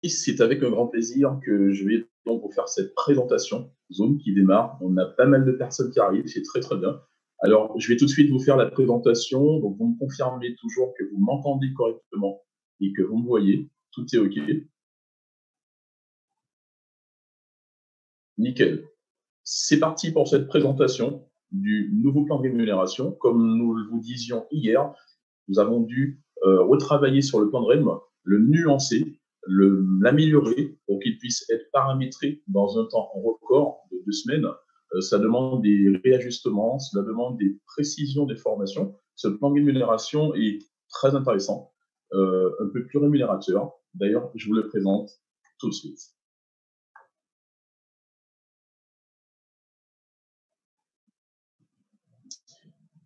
C'est avec un grand plaisir que je vais donc vous faire cette présentation Zoom qui démarre. On a pas mal de personnes qui arrivent, c'est très très bien. Alors, je vais tout de suite vous faire la présentation. Donc, vous me confirmez toujours que vous m'entendez correctement et que vous me voyez. Tout est OK. Nickel. C'est parti pour cette présentation du nouveau plan de rémunération. Comme nous le vous disions hier, nous avons dû retravailler sur le plan de REM, le nuancer, l'améliorer pour qu'il puisse être paramétré dans un temps record de 2 semaines. Ça demande des réajustements, cela demande des précisions des formations. Ce plan de rémunération est très intéressant, un peu plus rémunérateur. D'ailleurs, je vous le présente tout de suite.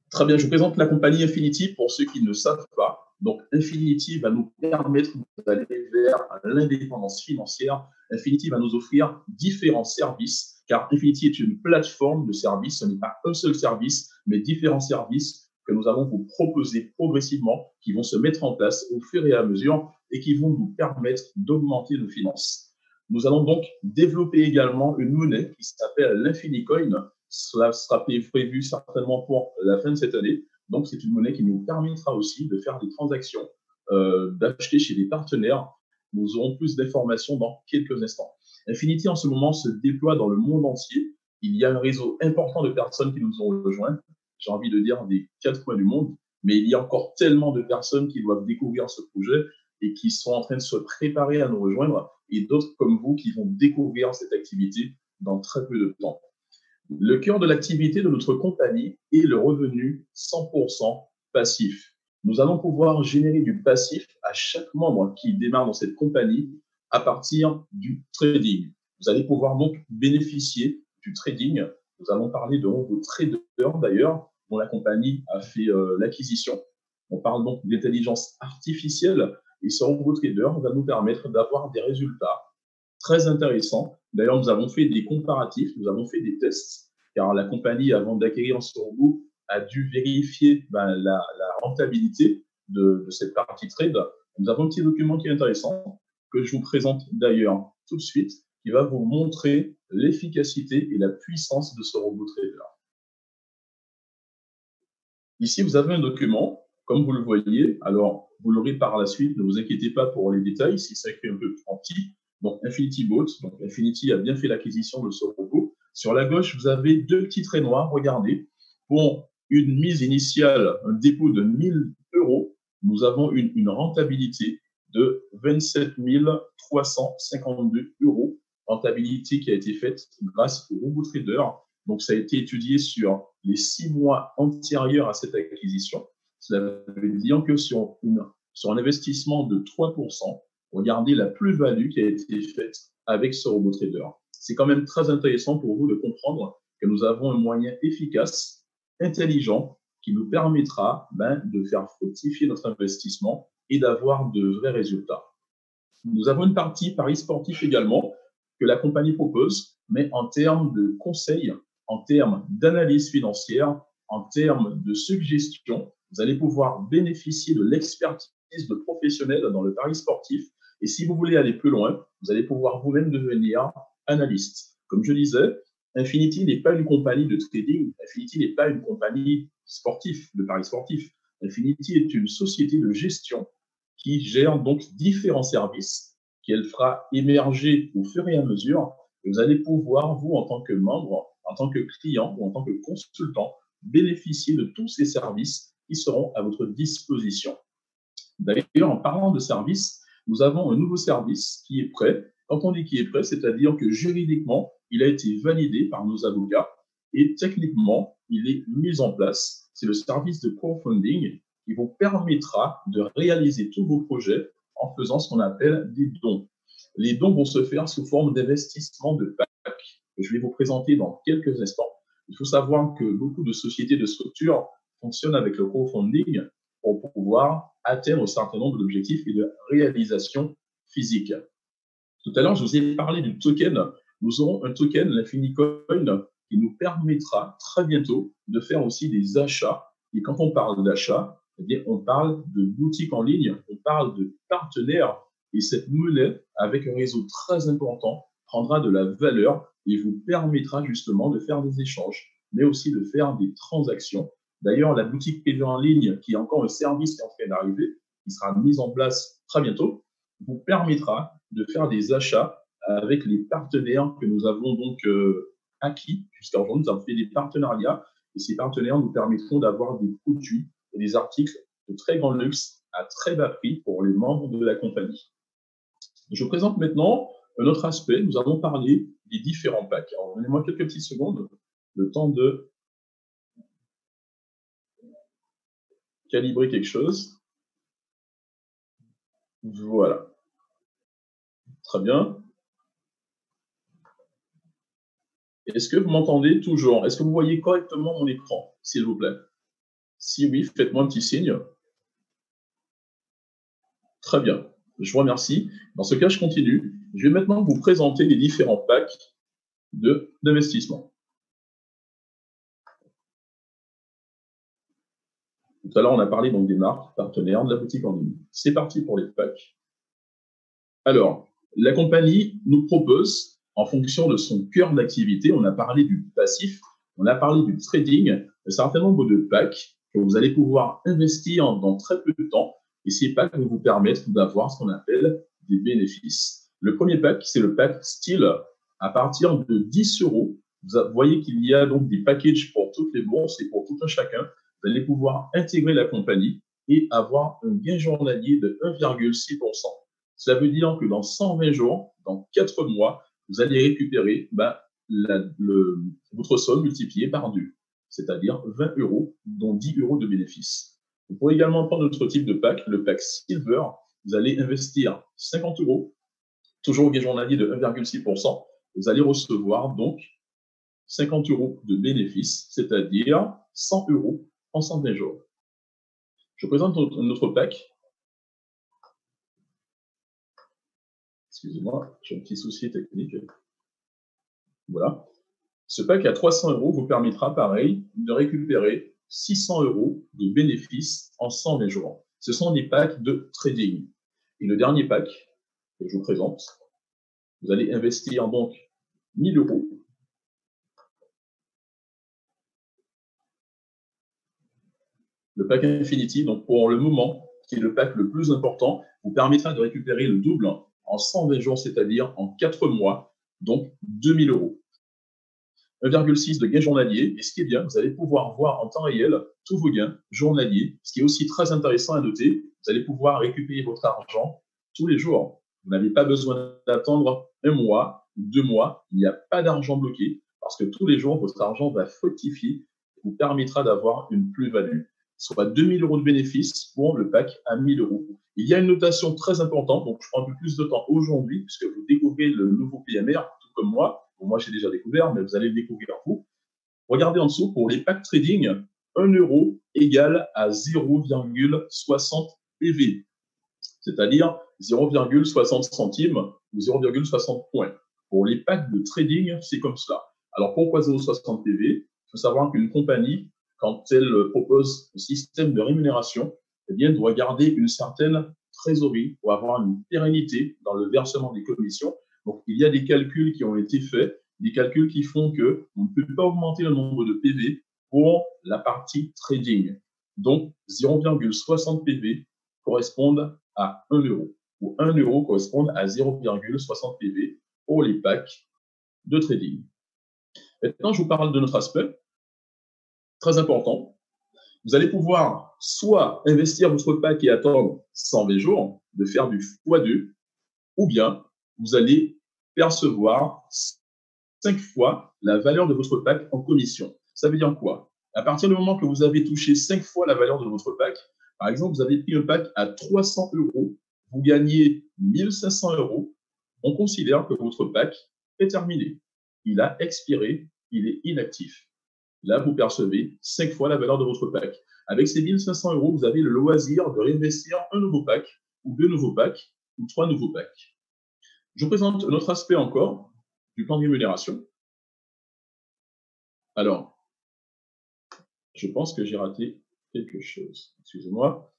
Très bien, je vous présente la compagnie Infinity pour ceux qui ne savent pas. Donc, Infinity va nous permettre d'aller vers l'indépendance financière. Infinity va nous offrir différents services, car Infinity est une plateforme de services. Ce n'est pas un seul service, mais différents services que nous allons vous proposer progressivement, qui vont se mettre en place au fur et à mesure et qui vont nous permettre d'augmenter nos finances. Nous allons donc développer également une monnaie qui s'appelle l'Infinicoin. Cela sera prévu certainement pour la fin de cette année. Donc, c'est une monnaie qui nous permettra aussi de faire des transactions, d'acheter chez des partenaires. Nous aurons plus d'informations dans quelques instants. Infinity, en ce moment, se déploie dans le monde entier. Il y a un réseau important de personnes qui nous ont rejoints. J'ai envie de dire des 4 coins du monde. Mais il y a encore tellement de personnes qui doivent découvrir ce projet et qui sont en train de se préparer à nous rejoindre, et d'autres comme vous qui vont découvrir cette activité dans très peu de temps. Le cœur de l'activité de notre compagnie est le revenu 100% passif. Nous allons pouvoir générer du passif à chaque membre qui démarre dans cette compagnie à partir du trading. Vous allez pouvoir donc bénéficier du trading. Nous allons parler de vos traders d'ailleurs, dont la compagnie a fait l'acquisition. On parle donc d'intelligence artificielle et ce robot trader va nous permettre d'avoir des résultats très intéressants. D'ailleurs, nous avons fait des comparatifs, nous avons fait des tests, car la compagnie, avant d'acquérir ce robot, a dû vérifier la rentabilité de cette partie trade. Nous avons un petit document qui est intéressant, que je vous présente d'ailleurs tout de suite, qui va vous montrer l'efficacité et la puissance de ce robot trader. Ici, vous avez un document, comme vous le voyez. Alors, vous l'aurez par la suite, ne vous inquiétez pas pour les détails, si ça écrit un peu en petit. Donc, Infinity Bot, donc Infinity a bien fait l'acquisition de ce robot. Sur la gauche, vous avez 2 petits traits noirs, regardez. Pour une mise initiale, un dépôt de 1000 euros, nous avons une rentabilité de 27 352 euros, rentabilité qui a été faite grâce au robot trader. Donc, ça a été étudié sur les 6 mois antérieurs à cette acquisition. Cela veut dire que sur un investissement de 3%, regardez la plus-value qui a été faite avec ce robot trader. C'est quand même très intéressant pour vous de comprendre que nous avons un moyen efficace, intelligent, qui nous permettra de faire fructifier notre investissement et d'avoir de vrais résultats. Nous avons une partie paris sportif également que la compagnie propose, mais en termes de conseils, en termes d'analyse financière, en termes de suggestions, vous allez pouvoir bénéficier de l'expertise de professionnels dans le pari sportif. Et si vous voulez aller plus loin, vous allez pouvoir vous-même devenir analyste. Comme je disais, Infinity n'est pas une compagnie de trading, Infinity n'est pas une compagnie sportive, de paris sportif. Infinity est une société de gestion qui gère donc différents services qu'elle fera émerger au fur et à mesure. Et vous allez pouvoir, vous, en tant que membre, en tant que client ou en tant que consultant, bénéficier de tous ces services qui seront à votre disposition. D'ailleurs, en parlant de services, nous avons un nouveau service qui est prêt. Quand on dit qu'il est prêt, c'est-à-dire que juridiquement, il a été validé par nos avocats et techniquement, il est mis en place. C'est le service de crowdfunding qui vous permettra de réaliser tous vos projets en faisant ce qu'on appelle des dons. Les dons vont se faire sous forme d'investissement de PAC, que je vais vous présenter dans quelques instants. Il faut savoir que beaucoup de sociétés de structures fonctionnent avec le crowdfunding pour pouvoir atteindre un certain nombre d'objectifs et de réalisations physiques. Tout à l'heure, je vous ai parlé du token. Nous aurons un token, l'Infinicoin, qui nous permettra très bientôt de faire aussi des achats. Et quand on parle d'achat, eh bien, on parle de boutiques en ligne, on parle de partenaires Et cette monnaie, avec un réseau très important, prendra de la valeur et vous permettra justement de faire des échanges, mais aussi de faire des transactions. D'ailleurs, la boutique privée en ligne, qui est encore un service qui est en train d'arriver, qui sera mise en place très bientôt, vous permettra de faire des achats avec les partenaires que nous avons donc acquis jusqu'à aujourd'hui. Nous avons fait des partenariats et ces partenaires nous permettront d'avoir des produits et des articles de très grand luxe à très bas prix pour les membres de la compagnie. Je vous présente maintenant un autre aspect. Nous allons parler des différents packs. Alors, donnez-moi quelques petites secondes, le temps de calibrer quelque chose. Voilà. Très bien. Est-ce que vous m'entendez toujours? Est-ce que vous voyez correctement mon écran, s'il vous plaît? Si oui, faites-moi un petit signe. Très bien. Je vous remercie. Dans ce cas, je continue. Je vais maintenant vous présenter les différents packs d'investissement. Tout à l'heure, on a parlé donc des marques partenaires de la boutique en ligne. C'est parti pour les packs. Alors, la compagnie nous propose, en fonction de son cœur d'activité, on a parlé du passif, on a parlé du trading, un certain nombre de packs que vous allez pouvoir investir dans très peu de temps. Et ces packs vont vous permettre d'avoir ce qu'on appelle des bénéfices. Le premier pack, c'est le pack Style. À partir de 10 euros, vous voyez qu'il y a donc des packages pour toutes les bourses et pour tout un chacun. Vous allez pouvoir intégrer la compagnie et avoir un gain journalier de 1,6%. Ça veut dire que dans 120 jours, dans 4 mois, vous allez récupérer votre somme multipliée par 2, c'est-à-dire 20 euros, dont 10 euros de bénéfices. Vous pouvez également prendre notre type de pack, le pack Silver. Vous allez investir 50 euros, toujours au gain journalier de 1,6%. Vous allez recevoir donc 50 euros de bénéfices, c'est-à-dire 100 euros en 120 jours. Je présente notre pack. Excusez-moi, j'ai un petit souci technique. Voilà. Ce pack à 300 euros vous permettra, pareil, de récupérer 600 euros de bénéfices en 120 jours. Ce sont des packs de trading. Et le dernier pack que je vous présente, vous allez investir donc 1000 euros. Le pack Infinity, donc pour le moment, qui est le pack le plus important, vous permettra de récupérer le double en 120 jours, c'est-à-dire en 4 mois, donc 2000 euros. 1,6 de gain journalier. Et ce qui est bien, vous allez pouvoir voir en temps réel tous vos gains journaliers. Ce qui est aussi très intéressant à noter, vous allez pouvoir récupérer votre argent tous les jours. Vous n'avez pas besoin d'attendre un mois, 2 mois. Il n'y a pas d'argent bloqué parce que tous les jours, votre argent va fructifier et vous permettra d'avoir une plus-value, soit 2000 euros de bénéfices pour le pack à 1000 euros. Il y a une notation très importante, donc je prends un peu plus de temps aujourd'hui puisque vous découvrez le nouveau PMR, tout comme moi. Bon, moi, j'ai déjà découvert, mais vous allez le découvrir vous. Regardez en dessous, pour les packs trading, 1 euro égale à 0,60 PV, c'est-à-dire 0,60 centimes ou 0,60 points. Pour les packs de trading, c'est comme cela. Alors, pourquoi 0,60 PV? Il faut savoir qu'une compagnie, quand elle propose un système de rémunération, eh bien, doit garder une certaine trésorerie pour avoir une pérennité dans le versement des commissions. Donc, il y a des calculs qui ont été faits, des calculs qui font que on ne peut pas augmenter le nombre de PV pour la partie trading. Donc, 0,60 PV correspondent à 1 euro, ou 1 euro correspond à 0,60 PV pour les packs de trading. Maintenant, je vous parle de notre aspect très important. Vous allez pouvoir soit investir votre pack et attendre 120 jours, de faire du x2, ou bien vous allez percevoir 5 fois la valeur de votre pack en commission. Ça veut dire quoi? À partir du moment que vous avez touché 5 fois la valeur de votre pack, par exemple, vous avez pris un pack à 300 euros, vous gagnez 1500 euros, on considère que votre pack est terminé. Il a expiré, il est inactif. Là, vous percevez 5 fois la valeur de votre pack. Avec ces 1500 euros, vous avez le loisir de réinvestir un nouveau pack, ou 2 nouveaux packs, ou 3 nouveaux packs. Je vous présente un autre aspect encore du plan de rémunération. Alors, je pense que j'ai raté quelque chose. Excusez-moi.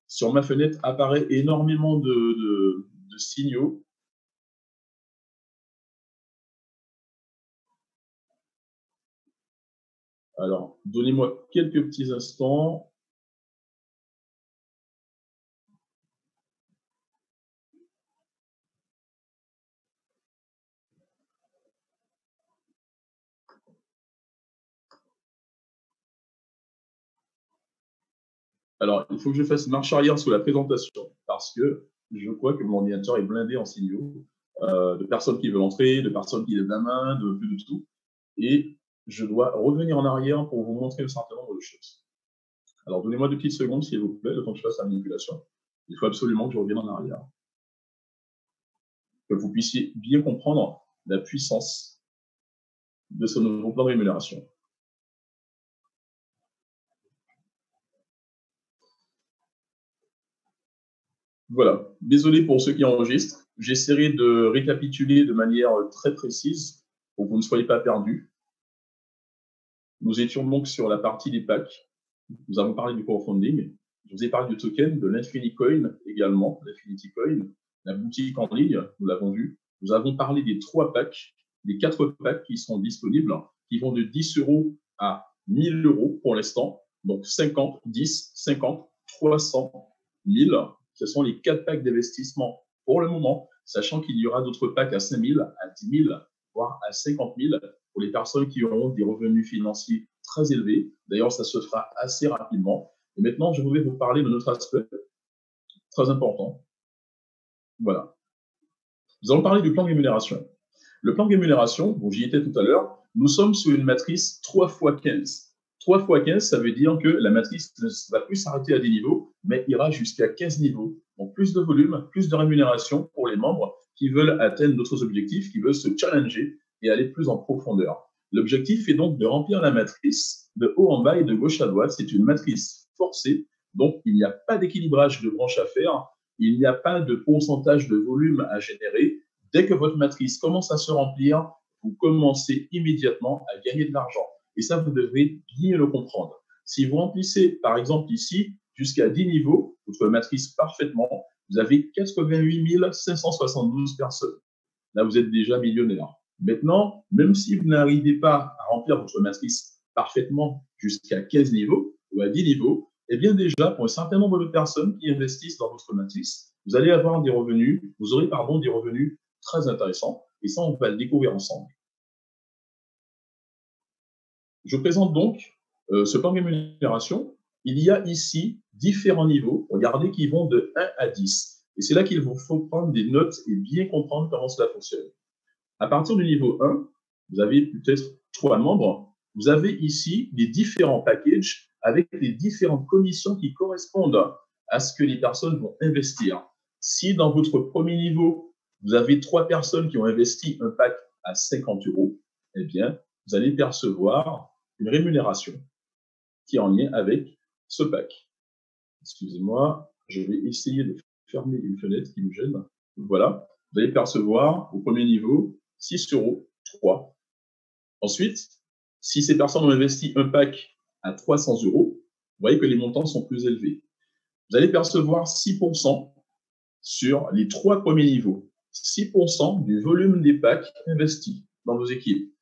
Sur ma fenêtre apparaît énormément de signaux. Alors, donnez-moi quelques petits instants. Alors, il faut que je fasse marche arrière sur la présentation parce que je crois que mon ordinateur est blindé en signaux de personnes qui veulent entrer, de personnes qui lèvent la main, de plus de tout. Et je dois revenir en arrière pour vous montrer un certain nombre de choses. Alors, donnez-moi 2 petites secondes, s'il vous plaît, le temps que je fasse la manipulation. Il faut absolument que je revienne en arrière. Que vous puissiez bien comprendre la puissance de ce nouveau plan de rémunération. Voilà. Désolé pour ceux qui enregistrent. J'essaierai de récapituler de manière très précise pour que vous ne soyez pas perdus. Nous étions donc sur la partie des packs. Nous avons parlé du crowdfunding. Je vous ai parlé du token, de l'Infinity Coin également, l'Infinity Coin, la boutique en ligne, nous l'avons vu. Nous avons parlé des 3 packs, des 4 packs qui sont disponibles, qui vont de 10 € à 1000 € pour l'instant. Donc 50, 10, 50, 300, 1000. Ce sont les 4 packs d'investissement pour le moment, sachant qu'il y aura d'autres packs à 5000, à 10 000, voire à 50 000 pour les personnes qui auront des revenus financiers très élevés. D'ailleurs, ça se fera assez rapidement. Et maintenant, je voudrais vous parler de notre aspect très important. Voilà. Nous allons parler du plan de rémunération. Le plan de rémunération, bon, j'y étais tout à l'heure, nous sommes sur une matrice 3 x 15. 3 x 15, ça veut dire que la matrice ne va plus s'arrêter à des niveaux, mais ira jusqu'à 15 niveaux. Donc, plus de volume, plus de rémunération pour les membres qui veulent atteindre d'autres objectifs, qui veulent se challenger et aller plus en profondeur. L'objectif est donc de remplir la matrice de haut en bas et de gauche à droite. C'est une matrice forcée, donc il n'y a pas d'équilibrage de branches à faire, il n'y a pas de pourcentage de volume à générer. Dès que votre matrice commence à se remplir, vous commencez immédiatement à gagner de l'argent. Et ça, vous devez bien le comprendre. Si vous remplissez, par exemple ici, jusqu'à 10 niveaux, votre matrice parfaitement, vous avez 88 572 personnes. Là, vous êtes déjà millionnaire. Maintenant, même si vous n'arrivez pas à remplir votre matrice parfaitement jusqu'à 15 niveaux ou à 10 niveaux, eh bien déjà, pour un certain nombre de personnes qui investissent dans votre matrice, vous allez avoir des revenus, vous aurez des revenus très intéressants. Et ça, on va le découvrir ensemble. Je présente donc ce plan de rémunération. Il y a ici différents niveaux, regardez, qui vont de 1 à 10. Et c'est là qu'il vous faut prendre des notes et bien comprendre comment cela fonctionne. À partir du niveau 1, vous avez peut-être 3 membres. Vous avez ici les différents packages avec les différentes commissions qui correspondent à ce que les personnes vont investir. Si dans votre premier niveau, vous avez 3 personnes qui ont investi un pack à 50 €, eh bien, vous allez percevoir une rémunération qui est en lien avec ce pack. Excusez-moi, je vais essayer de fermer une fenêtre qui me gêne. Voilà, vous allez percevoir au premier niveau 6 €, 3. Ensuite, si ces personnes ont investi un pack à 300 €, vous voyez que les montants sont plus élevés. Vous allez percevoir 6% sur les 3 premiers niveaux. 6% du volume des packs investis dans vos équipes.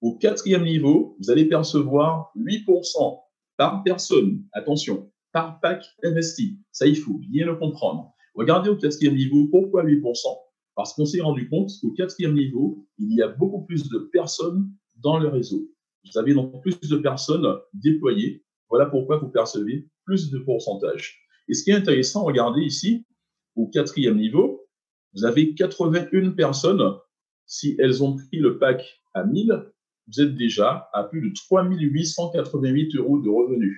Au 4e niveau, vous allez percevoir 8% par personne. Attention, par pack investi. Ça, il faut bien le comprendre. Regardez au 4e niveau, pourquoi 8%? Parce qu'on s'est rendu compte qu'au 4e niveau, il y a beaucoup plus de personnes dans le réseau. Vous avez donc plus de personnes déployées. Voilà pourquoi vous percevez plus de pourcentage. Et ce qui est intéressant, regardez ici, au 4e niveau, vous avez 81 personnes. Si elles ont pris le pack à 1000, vous êtes déjà à plus de 3 888 € de revenus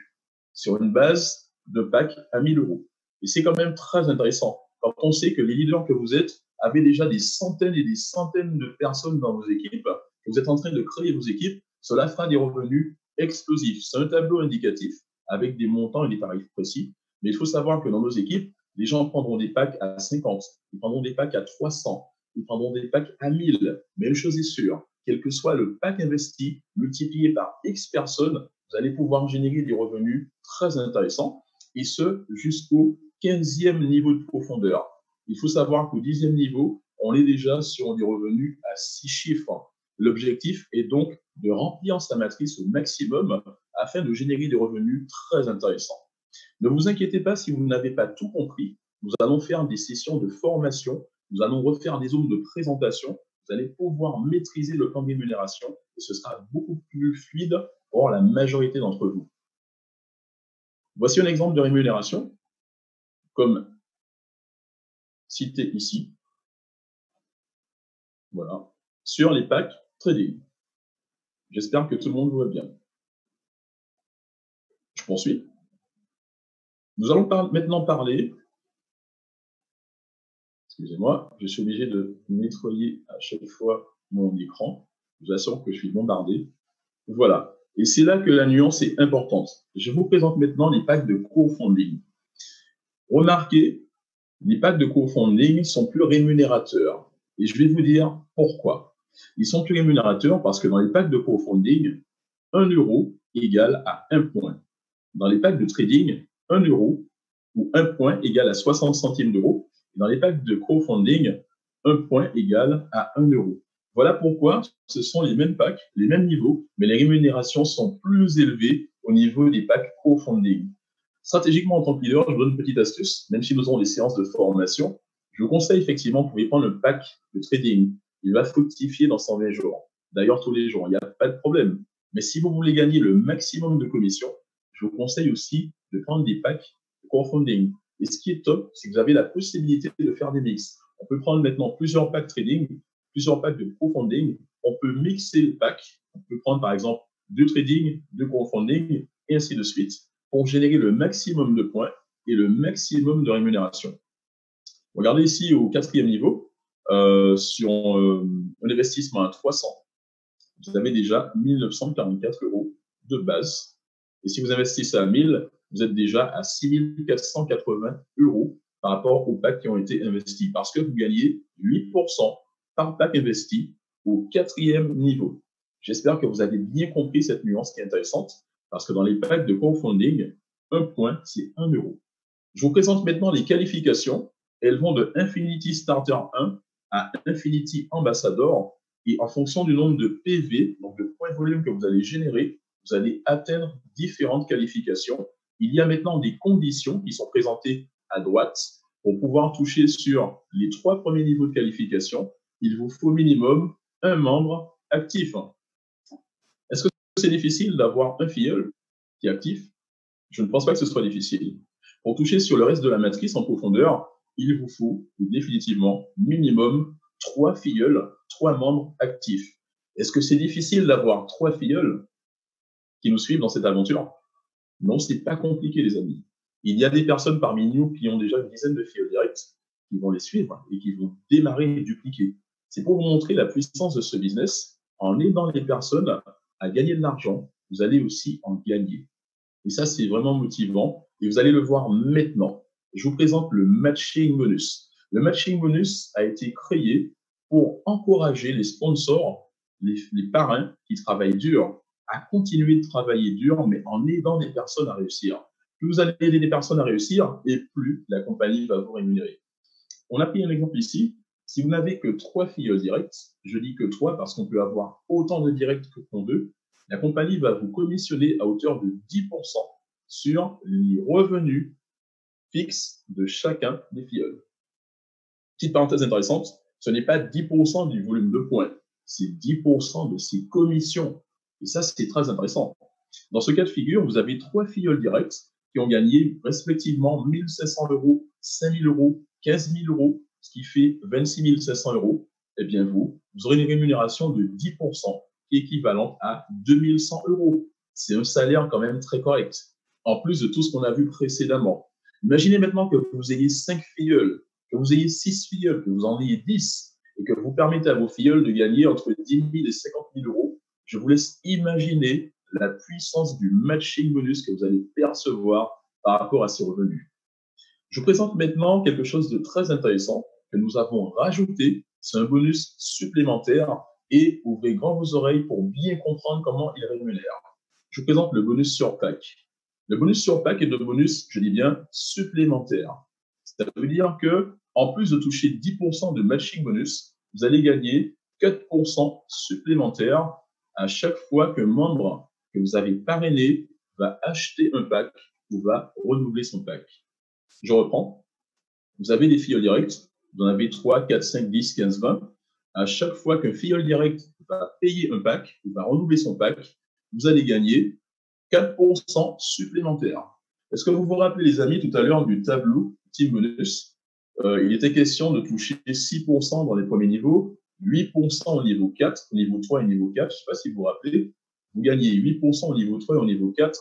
sur une base de pack à 1000 €. Et c'est quand même très intéressant quand on sait que les leaders que vous êtes avez déjà des centaines et des centaines de personnes dans vos équipes, que vous êtes en train de créer vos équipes, cela fera des revenus explosifs. C'est un tableau indicatif avec des montants et des tarifs précis. Mais il faut savoir que dans nos équipes, les gens prendront des packs à 50, ils prendront des packs à 300, ils prendront des packs à 1000. Mais une chose est sûre, quel que soit le pack investi, multiplié par X personnes, vous allez pouvoir générer des revenus très intéressants, et ce, jusqu'au 15e niveau de profondeur. Il faut savoir qu'au 10e niveau, on est déjà sur des revenus à 6 chiffres. L'objectif est donc de remplir sa matrice au maximum afin de générer des revenus très intéressants. Ne vous inquiétez pas si vous n'avez pas tout compris. Nous allons faire des sessions de formation, nous allons refaire des zones de présentation, vous allez pouvoir maîtriser le plan de rémunération et ce sera beaucoup plus fluide pour la majorité d'entre vous. Voici un exemple de rémunération, comme cité ici. Voilà, sur les packs trading. J'espère que tout le monde voit bien. Je poursuis. Nous allons maintenant parler. Excusez-moi, je suis obligé de nettoyer à chaque fois mon écran. Je vous assure que je suis bombardé. Voilà. Et c'est là que la nuance est importante. Je vous présente maintenant les packs de crowdfunding. Remarquez, les packs de crowdfunding sont plus rémunérateurs. Et je vais vous dire pourquoi. Ils sont plus rémunérateurs parce que dans les packs de crowdfunding, 1 euro égale à 1 point. Dans les packs de trading, 1 euro ou 1 point égale à 60 centimes d'euros. Dans les packs de crowdfunding, 1 point égale à 1 euro. Voilà pourquoi ce sont les mêmes packs, les mêmes niveaux, mais les rémunérations sont plus élevées au niveau des packs crowdfunding. Stratégiquement, en tant que leader, je vous donne une petite astuce. Même si nous avons des séances de formation, je vous conseille effectivement, vous pouvez prendre un pack de trading. Il va fructifier dans 120 jours. D'ailleurs, tous les jours, il n'y a pas de problème. Mais si vous voulez gagner le maximum de commissions, je vous conseille aussi de prendre des packs de crowdfunding. Et ce qui est top, c'est que vous avez la possibilité de faire des mix. On peut prendre maintenant plusieurs packs trading, plusieurs packs de crowdfunding. On peut mixer les packs. On peut prendre par exemple 2 trading, 2 crowdfunding, et ainsi de suite, pour générer le maximum de points et le maximum de rémunération. Regardez ici au 4e niveau, sur un investissement à 300, vous avez déjà 1944 euros de base. Et si vous investissez à 1000, vous êtes déjà à 6480 euros par rapport aux packs qui ont été investis, parce que vous gagnez 8% par pack investi au 4e niveau. J'espère que vous avez bien compris cette nuance qui est intéressante, parce que dans les packs de crowdfunding, 1 point, c'est 1 euro. Je vous présente maintenant les qualifications. Elles vont de Infinity Starter 1 à Infinity Ambassador. Et en fonction du nombre de PV, donc de points de volume que vous allez générer, vous allez atteindre différentes qualifications. Il y a maintenant des conditions qui sont présentées à droite. Pour pouvoir toucher sur les 3 premiers niveaux de qualification, il vous faut minimum un membre actif. Est-ce que c'est difficile d'avoir un filleul qui est actif? Je ne pense pas que ce soit difficile. Pour toucher sur le reste de la matrice en profondeur, il vous faut définitivement minimum 3 filleuls, 3 membres actifs. Est-ce que c'est difficile d'avoir 3 filleuls qui nous suivent dans cette aventure? Non, c'est pas compliqué, les amis. Il y a des personnes parmi nous qui ont déjà une dizaine de filleuls directs, qui vont les suivre et qui vont démarrer et dupliquer. C'est pour vous montrer la puissance de ce business. En aidant les personnes à gagner de l'argent, vous allez aussi en gagner. Et ça, c'est vraiment motivant. Et vous allez le voir maintenant. Je vous présente le matching bonus. Le matching bonus a été créé pour encourager les sponsors, les parrains qui travaillent dur, à continuer de travailler dur, mais en aidant des personnes à réussir. Plus vous allez aider des personnes à réussir, et plus la compagnie va vous rémunérer. On a pris un exemple ici. Si vous n'avez que 3 filleuls directs, je dis que 3 parce qu'on peut avoir autant de directs que qu'on veut, la compagnie va vous commissionner à hauteur de 10% sur les revenus fixes de chacun des filleuls. Petite parenthèse intéressante, ce n'est pas 10% du volume de points, c'est 10% de ses commissions. Et ça, c'est très intéressant. Dans ce cas de figure, vous avez 3 filleuls directs qui ont gagné respectivement 1 500 euros, 5 000 euros, 15 000 euros, ce qui fait 26 500 euros. Eh bien, vous aurez une rémunération de 10% qui est équivalente à 2 100 euros. C'est un salaire quand même très correct, en plus de tout ce qu'on a vu précédemment. Imaginez maintenant que vous ayez 5 filleuls, que vous ayez 6 filleuls, que vous en ayez 10, et que vous permettez à vos filleuls de gagner entre 10 000 et 50 000 euros. Je vous laisse imaginer la puissance du matching bonus que vous allez percevoir par rapport à ces revenus. Je vous présente maintenant quelque chose de très intéressant que nous avons rajouté. C'est un bonus supplémentaire et ouvrez grand vos oreilles pour bien comprendre comment il rémunère. Je vous présente le bonus sur pack. Le bonus sur pack est un bonus, je dis bien, supplémentaire. Ça veut dire que, en plus de toucher 10% de matching bonus, vous allez gagner 4% supplémentaires à chaque fois qu'un membre que vous avez parrainé va acheter un pack ou va renouveler son pack. Je reprends. Vous avez des filleuls directs. Vous en avez 3, 4, 5, 10, 15, 20. À chaque fois qu'un filleul direct va payer un pack ou va renouveler son pack, vous allez gagner 4% supplémentaires. Est-ce que vous vous rappelez, les amis, tout à l'heure du tableau Team Bonus, il était question de toucher 6% dans les premiers niveaux, 8% au niveau 4, au niveau 3 et au niveau 4. Je ne sais pas si vous vous rappelez. Vous gagnez 8% au niveau 3 et au niveau 4,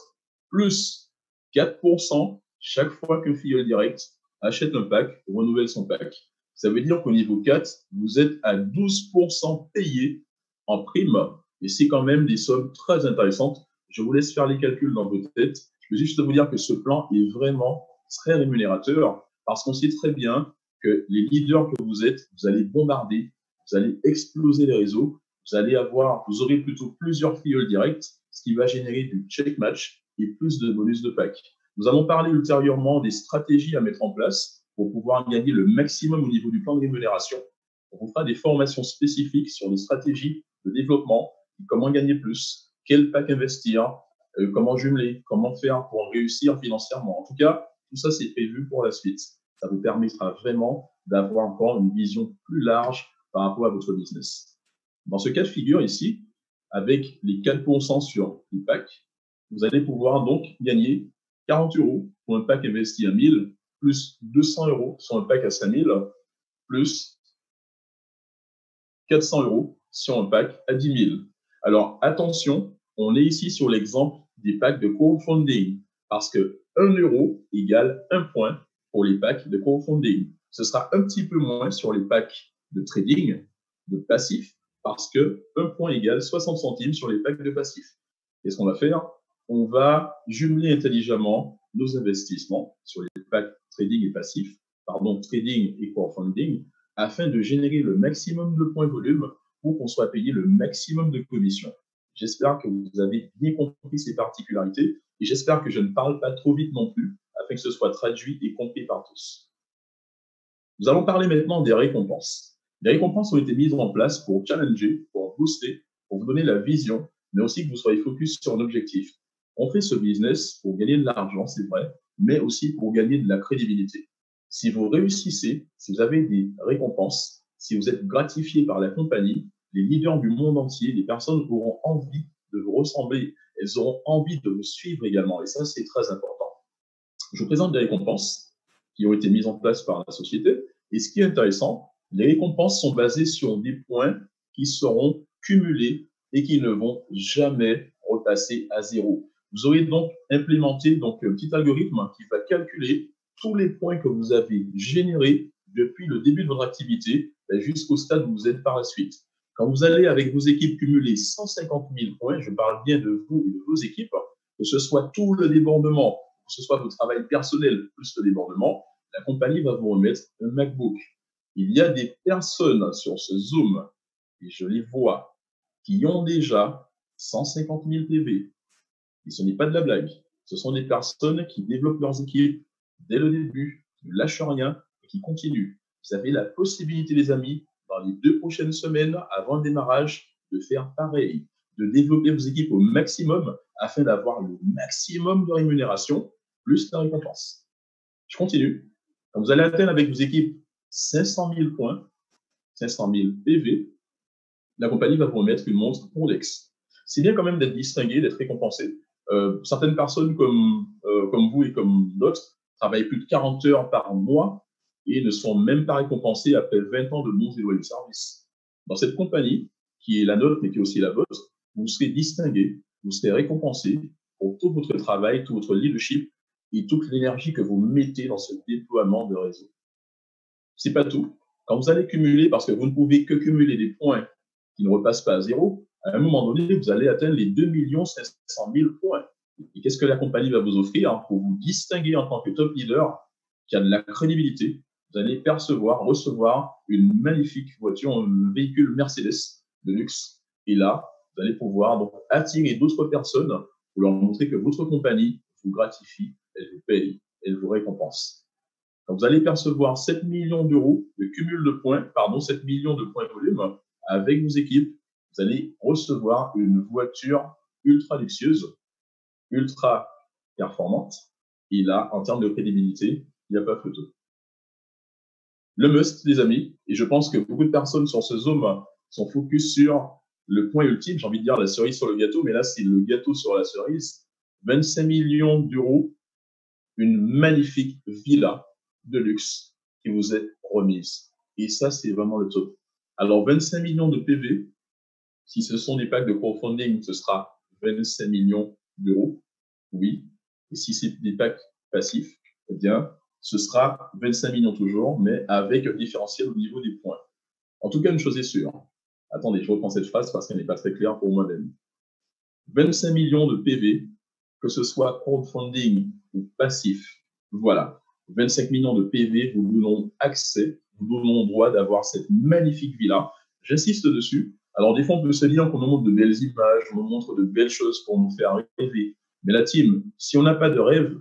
plus 4% chaque fois qu'un filleul direct achète un pack ou renouvelle son pack. Ça veut dire qu'au niveau 4, vous êtes à 12% payé en prime. Et c'est quand même des sommes très intéressantes. Je vous laisse faire les calculs dans votre tête. Je veux juste vous dire que ce plan est vraiment très rémunérateur parce qu'on sait très bien que les leaders que vous êtes, vous allez bombarder, vous allez exploser les réseaux, vous aurez plutôt plusieurs filleuls directs, ce qui va générer du check match et plus de bonus de pack. Nous allons parler ultérieurement des stratégies à mettre en place pour pouvoir gagner le maximum au niveau du plan de rémunération. On vous fera des formations spécifiques sur les stratégies de développement, comment gagner plus, quel pack investir, comment jumeler, comment faire pour réussir financièrement. En tout cas, tout ça, c'est prévu pour la suite. Ça vous permettra vraiment d'avoir encore une vision plus large par rapport à votre business. Dans ce cas de figure ici, avec les 4% sur les packs, vous allez pouvoir donc gagner 40 € pour un pack investi à 1000, plus 200 € sur un pack à 5000, plus 400 € sur un pack à 10 000. Alors, attention, on est ici sur l'exemple des packs de crowdfunding parce que 1 € égale 1 point pour les packs de crowdfunding. Ce sera un petit peu moins sur les packs de trading, de passif, parce que 1 point égale 60 centimes sur les packs de passif. Qu'est-ce qu'on va faire? On va jumeler intelligemment nos investissements sur les packs trading et passif, trading et crowdfunding, afin de générer le maximum de points volume pour qu'on soit payé le maximum de commissions. J'espère que vous avez bien compris ces particularités et j'espère que je ne parle pas trop vite non plus afin que ce soit traduit et compris par tous. Nous allons parler maintenant des récompenses. Les récompenses ont été mises en place pour challenger, pour booster, pour vous donner la vision, mais aussi que vous soyez focus sur un objectif. On fait ce business pour gagner de l'argent, c'est vrai, mais aussi pour gagner de la crédibilité. Si vous réussissez, si vous avez des récompenses, si vous êtes gratifié par la compagnie, les leaders du monde entier, les personnes auront envie de vous ressembler, elles auront envie de vous suivre également. Et ça, c'est très important. Je vous présente des récompenses qui ont été mises en place par la société. Et ce qui est intéressant, les récompenses sont basées sur des points qui seront cumulés et qui ne vont jamais repasser à zéro. Vous aurez donc implémenté un petit algorithme qui va calculer tous les points que vous avez générés depuis le début de votre activité jusqu'au stade où vous êtes par la suite. Quand vous allez avec vos équipes cumuler 150 000 points, je parle bien de vous et de vos équipes, que ce soit tout le débordement, que ce soit votre travail personnel plus le débordement, la compagnie va vous remettre un MacBook. Il y a des personnes sur ce Zoom, et je les vois, qui ont déjà 150 000 PV. Et ce n'est pas de la blague. Ce sont des personnes qui développent leurs équipes dès le début, qui ne lâchent rien et qui continuent. Vous avez la possibilité, les amis, dans les 2 prochaines semaines, avant le démarrage, de faire pareil, de développer vos équipes au maximum afin d'avoir le maximum de rémunération plus la récompense. Je continue. Quand vous allez atteindre avec vos équipes 500 000 points, 500 000 PV, la compagnie va vous remettre une montre Rolex. C'est bien quand même d'être distingué, d'être récompensé. Certaines personnes comme vous et comme d'autres travaillent plus de 40 heures par mois et ne sont même pas récompensés après 20 ans de bons et loyaux services. Dans cette compagnie, qui est la nôtre mais qui est aussi la vôtre, vous serez distingué, vous serez récompensé pour tout votre travail, tout votre leadership et toute l'énergie que vous mettez dans ce déploiement de réseau. C'est pas tout. Quand vous allez cumuler, parce que vous ne pouvez que cumuler des points qui ne repassent pas à zéro, à un moment donné, vous allez atteindre les 2 500 000 points. Et qu'est-ce que la compagnie va vous offrir pour vous distinguer en tant que top leader qui a de la crédibilité? Vous allez recevoir une magnifique voiture, un véhicule Mercedes de luxe. Et là, vous allez pouvoir donc attirer d'autres personnes pour leur montrer que votre compagnie vous gratifie, elle vous paye, elle vous récompense. Donc, vous allez percevoir 7 millions d'euros de cumul de points, pardon, 7 millions de points volume avec vos équipes. Vous allez recevoir une voiture ultra luxueuse, ultra performante. Et là, en termes de crédibilité, il n'y a pas photo. Le must, les amis, et je pense que beaucoup de personnes sur ce Zoom sont focus sur le point ultime, j'ai envie de dire la cerise sur le gâteau, mais là, c'est le gâteau sur la cerise. 25 millions d'euros, une magnifique villa de luxe qui vous est remise. Et ça, c'est vraiment le top. Alors, 25 millions de PV, si ce sont des packs de crowdfunding, ce sera 25 millions d'euros, oui. Et si c'est des packs passifs, eh bien, ce sera 25 millions toujours, mais avec un différentiel au niveau des points. En tout cas, une chose est sûre. Attendez, je reprends cette phrase parce qu'elle n'est pas très claire pour moi-même. 25 millions de PV, que ce soit crowdfunding ou passif, voilà. 25 millions de PV vous donnons accès, vous donnons droit d'avoir cette magnifique villa. J'insiste dessus. Alors, des fois, on peut se dire qu'on nous montre de belles images, on nous montre de belles choses pour nous faire rêver. Mais la team, si on n'a pas de rêve,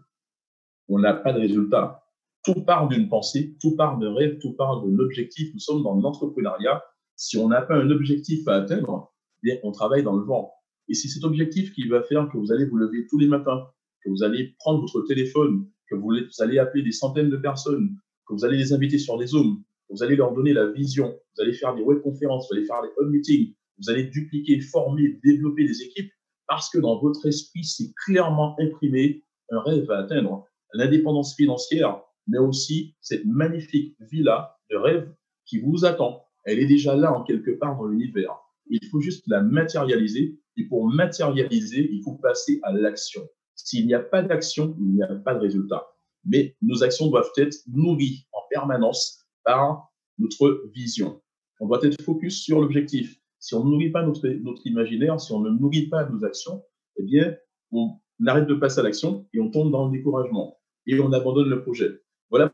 on n'a pas de résultat. Tout part d'une pensée, tout part d'un rêve, tout part de l'objectif. Nous sommes dans l'entrepreneuriat. Si on n'a pas un objectif à atteindre, eh bien, on travaille dans le vent. Et c'est cet objectif qui va faire que vous allez vous lever tous les matins, que vous allez prendre votre téléphone, que vous allez appeler des centaines de personnes, que vous allez les inviter sur des Zooms, que vous allez leur donner la vision, vous allez faire des webconférences, vous allez faire des home meetings, vous allez dupliquer, former, développer des équipes, parce que dans votre esprit, c'est clairement imprimé un rêve à atteindre, l'indépendance financière, mais aussi cette magnifique villa de rêve qui vous attend. Elle est déjà là en quelque part dans l'univers. Il faut juste la matérialiser. Et pour matérialiser, il faut passer à l'action. S'il n'y a pas d'action, il n'y a pas de résultat. Mais nos actions doivent être nourries en permanence par notre vision. On doit être focus sur l'objectif. Si on ne nourrit pas notre imaginaire, si on ne nourrit pas nos actions, eh bien, on arrête de passer à l'action et on tombe dans le découragement et on abandonne le projet. Voilà.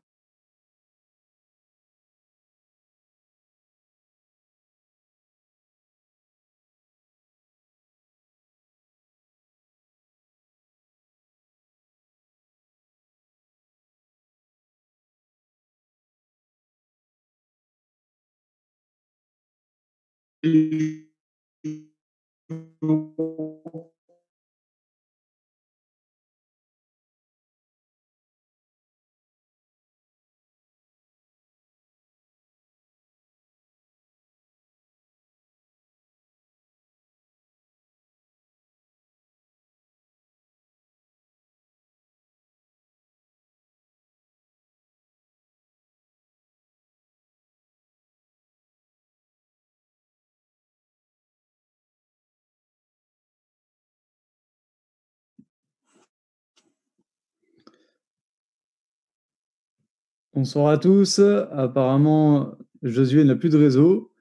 Bonsoir à tous. Apparemment, Josué n'a plus de réseau.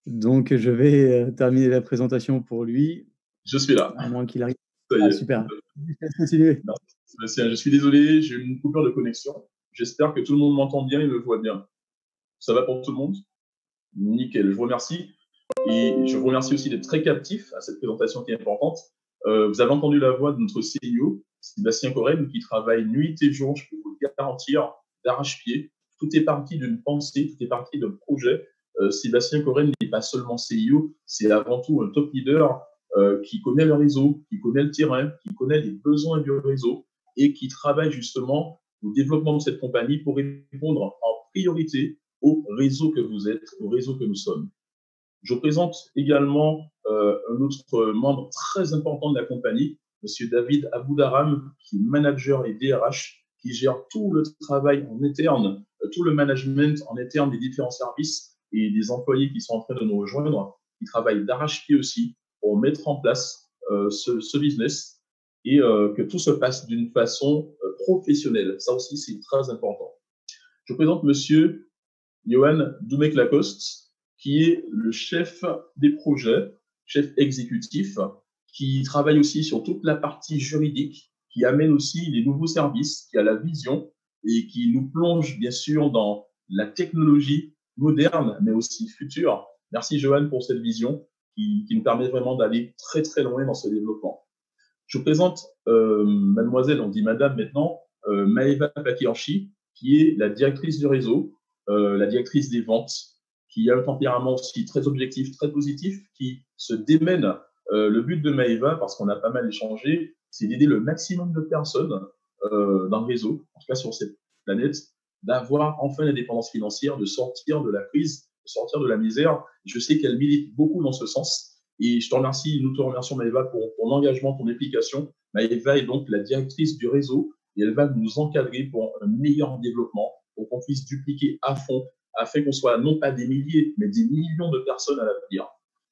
Donc, je vais terminer la présentation pour lui. Je suis là. À moins qu'il arrive. Ça y est. Super. Continuez. Sébastien, je suis désolé, j'ai eu une coupure de connexion. J'espère que tout le monde m'entend bien et me voit bien. Ça va pour tout le monde? Nickel, je vous remercie. Et je vous remercie aussi d'être très captif à cette présentation qui est importante. Vous avez entendu la voix de notre CEO, Sébastien Corrène, qui travaille nuit et jour, je peux vous le garantir, d'arrache-pied. Tout est parti d'une pensée, tout est parti d'un projet. Sébastien Corrène n'est pas seulement CEO, c'est avant tout un top leader qui connaît le réseau, qui connaît le terrain, qui connaît les besoins du réseau et qui travaille justement au développement de cette compagnie pour répondre en priorité au réseau que vous êtes, au réseau que nous sommes. Je présente également un autre membre très important de la compagnie, Monsieur David Aboudaram, qui est manager et DRH, qui gère tout le travail en interne, tout le management en interne des différents services et des employés qui sont en train de nous rejoindre, qui travaillent d'arrache-pied aussi pour mettre en place ce business et que tout se passe d'une façon professionnelle. Ça aussi, c'est très important. Je présente Monsieur Johan Doumek-Lacoste, qui est le chef des projets, chef exécutif, qui travaille aussi sur toute la partie juridique, qui amène aussi les nouveaux services, qui a la vision et qui nous plonge bien sûr dans la technologie moderne, mais aussi future. Merci Johan pour cette vision qui nous permet vraiment d'aller très très loin dans ce développement. Je vous présente mademoiselle, on dit madame maintenant, Maëva Pakianchi, qui est la directrice du réseau, la directrice des ventes, qui a un tempérament aussi très objectif, très positif, qui se démène. Le but de Maëva, parce qu'on a pas mal échangé, c'est d'aider le maximum de personnes dans le réseau, en tout cas sur cette planète, d'avoir enfin l'indépendance financière, de sortir de la crise, de sortir de la misère. Je sais qu'elle milite beaucoup dans ce sens. Et je te remercie, nous te remercions Maëva pour ton engagement, ton implication. Maëva est donc la directrice du réseau et elle va nous encadrer pour un meilleur développement, pour qu'on puisse dupliquer à fond, afin qu'on soit non pas des milliers, mais des millions de personnes à l'avenir.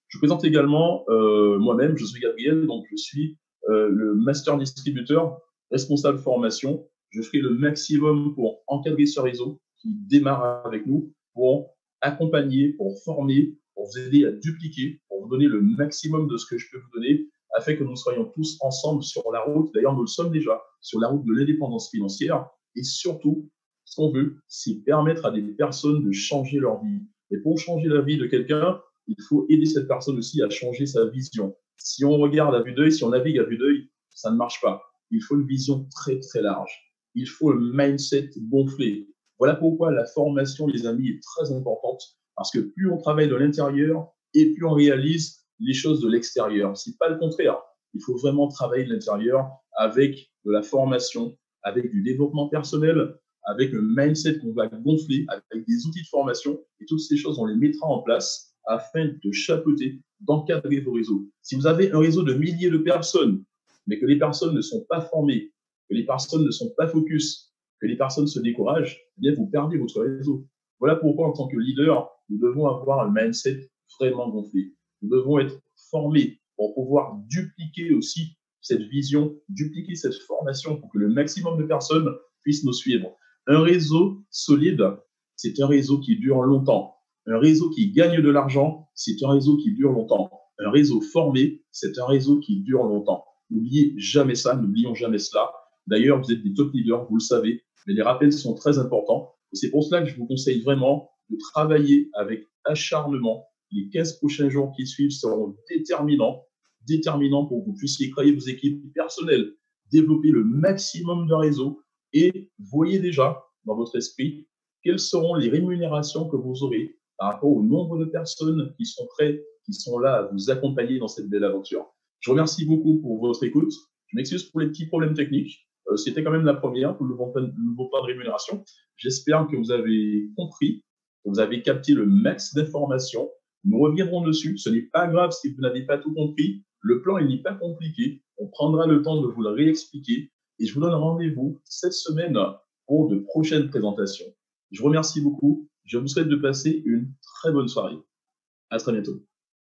Je présente également moi-même, je suis Gabriel, donc je suis le master distributeur, responsable formation. Je ferai le maximum pour encadrer ce réseau qui démarre avec nous, pour accompagner, pour former, pour vous aider à dupliquer, pour vous donner le maximum de ce que je peux vous donner, afin que nous soyons tous ensemble sur la route, d'ailleurs nous le sommes déjà, sur la route de l'indépendance financière. Et surtout, ce qu'on veut, c'est permettre à des personnes de changer leur vie. Et pour changer la vie de quelqu'un, il faut aider cette personne aussi à changer sa vision. Si on regarde à vue d'œil, si on navigue à vue d'œil, ça ne marche pas. Il faut une vision très, très large. Il faut un mindset gonflé. Voilà pourquoi la formation, les amis, est très importante, parce que plus on travaille de l'intérieur et plus on réalise les choses de l'extérieur. C'est pas le contraire. Il faut vraiment travailler de l'intérieur avec de la formation, avec du développement personnel, avec un mindset qu'on va gonfler, avec des outils de formation, et toutes ces choses, on les mettra en place afin de chapeauter, d'encadrer vos réseaux. Si vous avez un réseau de milliers de personnes, mais que les personnes ne sont pas formées, que les personnes ne sont pas focus, que les personnes se découragent, eh bien, vous perdez votre réseau. Voilà pourquoi, en tant que leader, nous devons avoir un mindset vraiment gonflé. Nous devons être formés pour pouvoir dupliquer aussi cette vision, dupliquer cette formation pour que le maximum de personnes puissent nous suivre. Un réseau solide, c'est un réseau qui dure longtemps. Un réseau qui gagne de l'argent, c'est un réseau qui dure longtemps. Un réseau formé, c'est un réseau qui dure longtemps. N'oubliez jamais ça, n'oublions jamais cela. D'ailleurs, vous êtes des top leaders, vous le savez, mais les rappels sont très importants. Et c'est pour cela que je vous conseille vraiment de travailler avec acharnement. Les 15 prochains jours qui suivent seront déterminants pour que vous puissiez créer vos équipes personnelles, développer le maximum de réseaux et voyez déjà dans votre esprit quelles seront les rémunérations que vous aurez par rapport au nombre de personnes qui sont prêtes, qui sont là à vous accompagner dans cette belle aventure. Je vous remercie beaucoup pour votre écoute. Je m'excuse pour les petits problèmes techniques. C'était quand même la première pour le nouveau plan de rémunération. J'espère que vous avez compris, que vous avez capté le max d'informations. Nous reviendrons dessus. Ce n'est pas grave si vous n'avez pas tout compris. Le plan, il n'est pas compliqué. On prendra le temps de vous le réexpliquer. Et je vous donne rendez-vous cette semaine pour de prochaines présentations. Je vous remercie beaucoup. Je vous souhaite de passer une très bonne soirée. À très bientôt.